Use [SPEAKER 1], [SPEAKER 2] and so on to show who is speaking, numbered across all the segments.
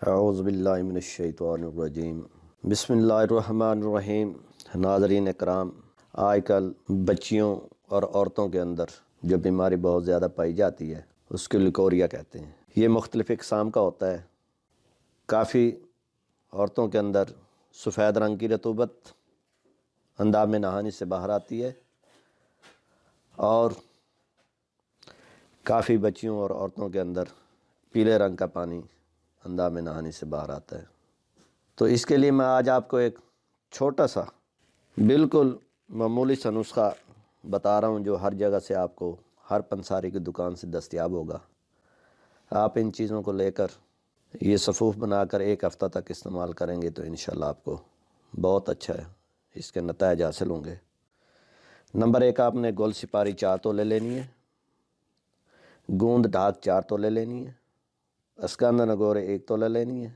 [SPEAKER 1] اعوذ باللہ من الشیطان الرجیم، بسم اللہ الرحمن الرحیم۔ ناظرین اکرام، آج کل بچیوں اور عورتوں کے اندر جو بیماری بہت زیادہ پائی جاتی ہے اس کو لیکوریا کہتے ہیں۔ یہ مختلف اقسام کا ہوتا ہے۔ کافی عورتوں کے اندر سفید رنگ کی رطوبت انداز میں نہانے سے باہر آتی ہے، اور کافی بچیوں اور عورتوں کے اندر پیلے رنگ کا پانی انداز میں نہانے سے باہر آتا ہے۔ تو اس کے لیے میں آج آپ کو ایک چھوٹا سا بالکل معمولی سا نسخہ بتا رہا ہوں، جو ہر جگہ سے آپ کو ہر پنساری کی دکان سے دستیاب ہوگا۔ آپ ان چیزوں کو لے کر یہ صفوف بنا کر ایک ہفتہ تک استعمال کریں گے تو انشاءاللہ آپ کو بہت اچھا ہے، اس کے نتائج حاصل ہوں گے۔ نمبر 1، آپ نے گول سپاری 4 تولے لینی ہے، گوند ڈھاک 4 تولے لینی ہے، اسکندر نگورے 1 تولہ لینی ہے،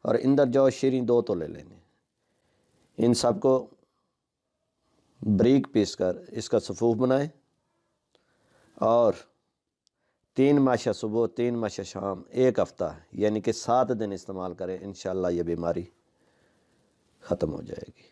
[SPEAKER 1] اور اندر جو شیریں 2 تولے لینی ہے۔ ان سب کو بریک پیس کر اس کا صفوف بنائیں، اور 3 ماشا صبح 3 ماشا شام، ایک ہفتہ یعنی کہ 7 دن استعمال کریں۔ انشاءاللہ یہ بیماری ختم ہو جائے گی۔